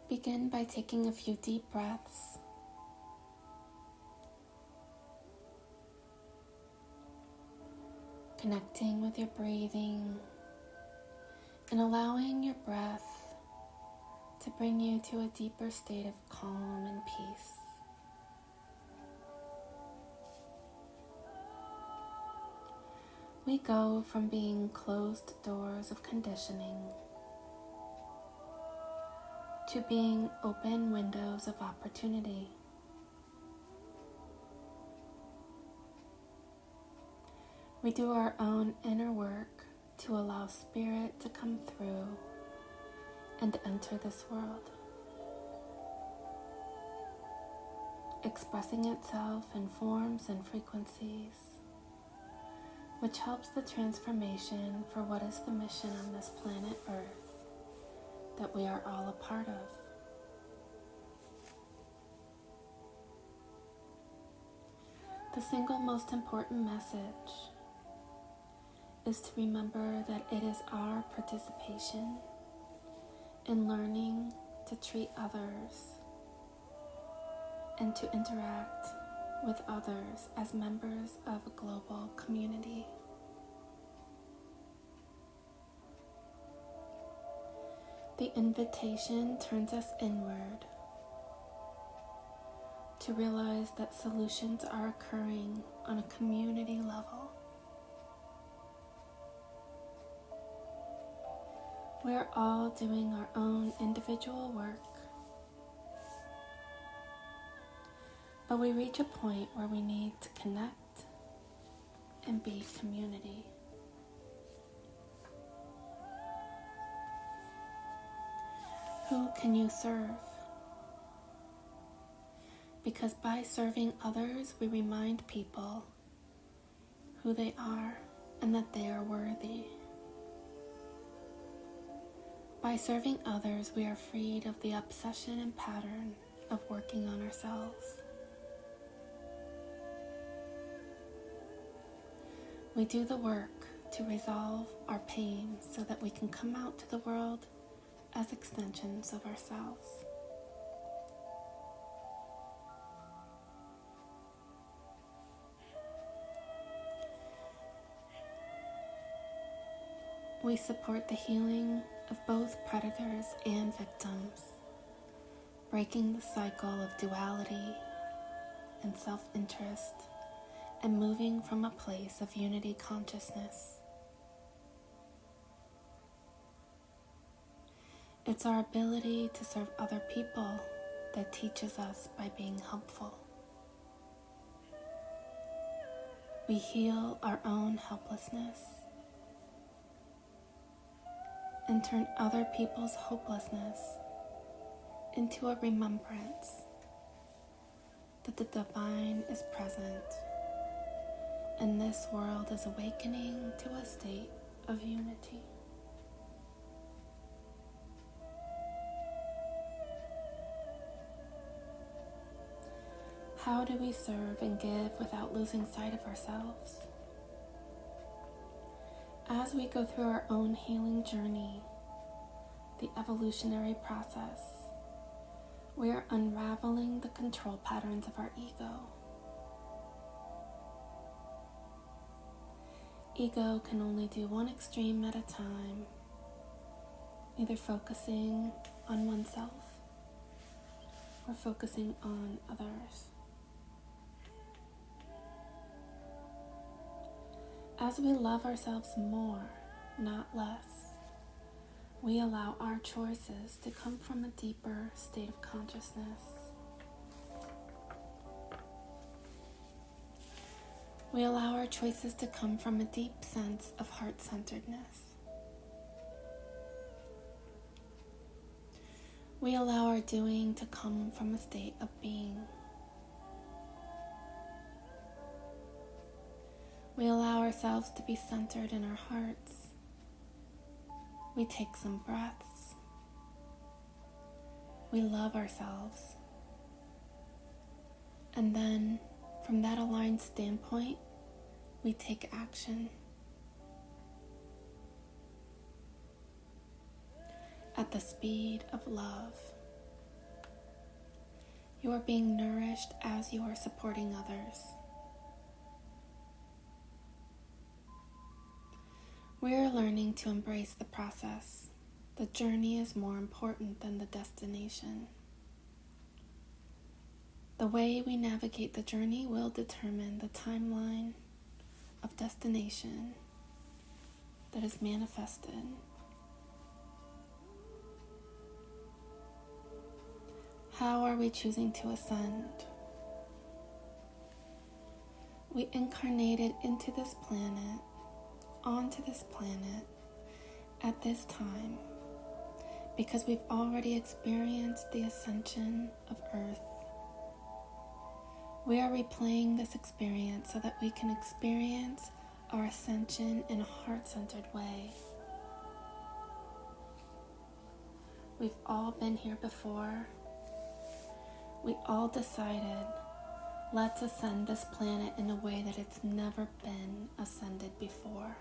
Begin by taking a few deep breaths. Connecting with your breathing and allowing your breath to bring you to a deeper state of calm and peace. We go from being closed doors of conditioning to being open windows of opportunity. We do our own inner work to allow spirit to come through and enter this world, expressing itself in forms and frequencies, which helps the transformation for what is the mission on this planet Earth that we are all a part of. The single most important message is to remember that it is our participation in learning to treat others and to interact with others as members of a global community. The invitation turns us inward to realize that solutions are occurring on a community level. We are all doing our own individual work, but we reach a point where we need to connect and be community. Who can you serve? Because by serving others, we remind people who they are and that they are worthy. By serving others, we are freed of the obsession and pattern of working on ourselves. We do the work to resolve our pain so that we can come out to the world as extensions of ourselves. We support the healing of both predators and victims, breaking the cycle of duality and self-interest and moving from a place of unity consciousness. It's our ability to serve other people that teaches us by being helpful. We heal our own helplessness and turn other people's hopelessness into a remembrance that the divine is present and this world is awakening to a state of unity. How do we serve and give without losing sight of ourselves? As we go through our own healing journey, the evolutionary process, we are unraveling the control patterns of our ego. Ego can only do one extreme at a time, either focusing on oneself or focusing on others. As we love ourselves more, not less, we allow our choices to come from a deeper state of consciousness. We allow our choices to come from a deep sense of heart-centeredness. We allow our doing to come from a state of being. We allow ourselves to be centered in our hearts. We take some breaths. We love ourselves. And then, from that aligned standpoint, we take action. At the speed of love You are being nourished as you are supporting others. We are learning to embrace the process. The journey is more important than the destination. The way we navigate the journey will determine the timeline of destination that is manifested. How are we choosing to ascend? We incarnated into this planet, onto this planet, at this time, because we've already experienced the ascension of Earth. We are replaying this experience so that we can experience our ascension in a heart-centered way. We've all been here before. We all decided, let's ascend this planet in a way that it's never been ascended before,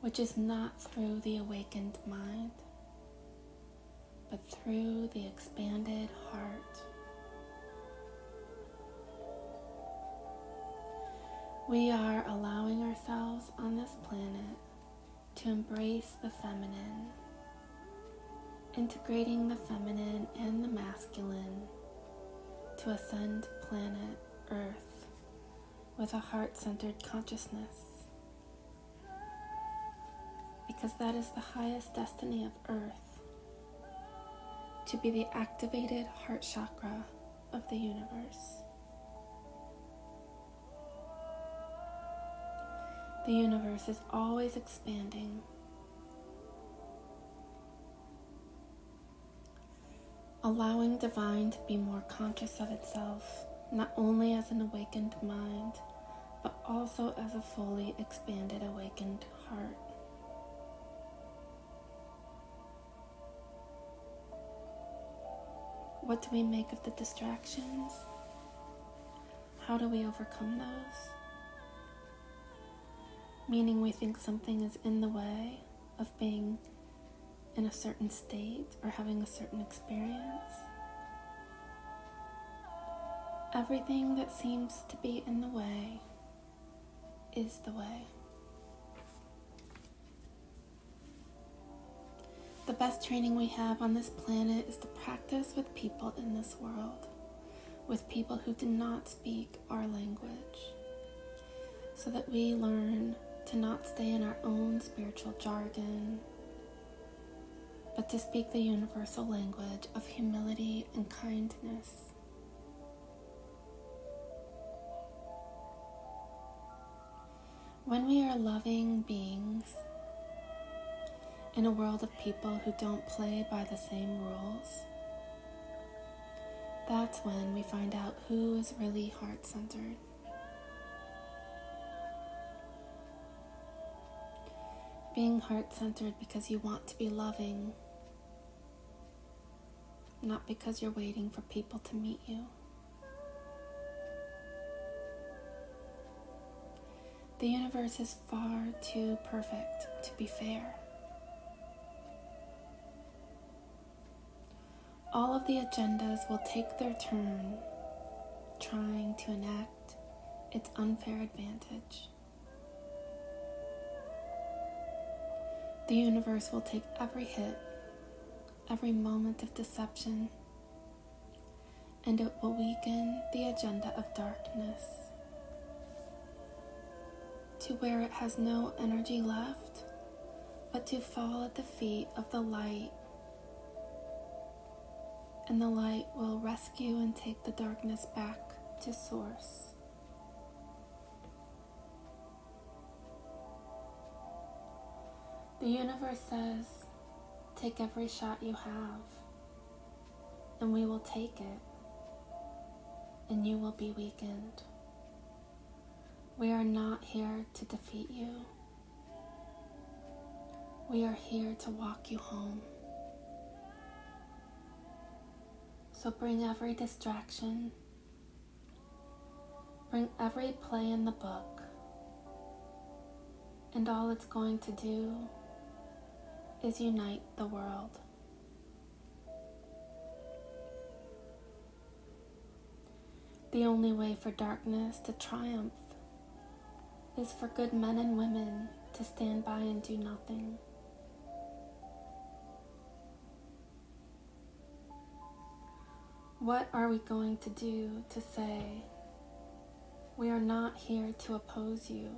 which is not through the awakened mind, but through the expanded heart. We are allowing ourselves on this planet to embrace the feminine, integrating the feminine and the masculine to ascend planet Earth with a heart-centered consciousness, because that is the highest destiny of Earth, to be the activated heart chakra of the universe. The universe is always expanding. Allowing divine to be more conscious of itself, not only as an awakened mind, but also as a fully expanded awakened heart. What do we make of the distractions? How do we overcome those? Meaning we think something is in the way of being in a certain state or having a certain experience. Everything that seems to be in the way is the way. The best training we have on this planet is to practice with people in this world, with people who do not speak our language, so that we learn to not stay in our own spiritual jargon, but to speak the universal language of humility and kindness. When we are loving beings in a world of people who don't play by the same rules, that's when we find out who is really heart-centered. Being heart-centered because you want to be loving, not because you're waiting for people to meet you. The universe is far too perfect to be fair. All of the agendas will take their turn trying to enact its unfair advantage. The universe will take every hit, every moment of deception, and it will weaken the agenda of darkness to where it has no energy left but to fall at the feet of the light, and the light will rescue and take the darkness back to source. The universe says, take every shot you have, and we will take it, and you will be weakened. We are not here to defeat you. We are here to walk you home. So bring every distraction, bring every play in the book, and all it's going to do is unite the world. The only way for darkness to triumph is for good men and women to stand by and do nothing. What are we going to do to say, we are not here to oppose you?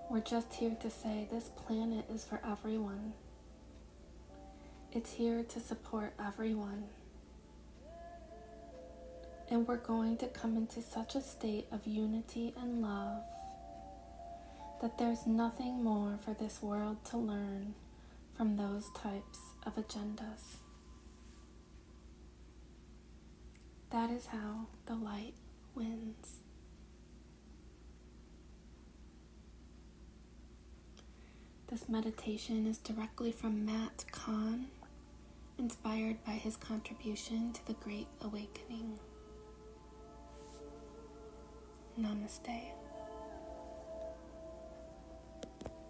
We're just here to say this planet is for everyone. It's here to support everyone. And we're going to come into such a state of unity and love that there's nothing more for this world to learn from those types of agendas. That is how the light wins. This meditation is directly from Kahn, inspired by his contribution to the Great Awakening. Namaste.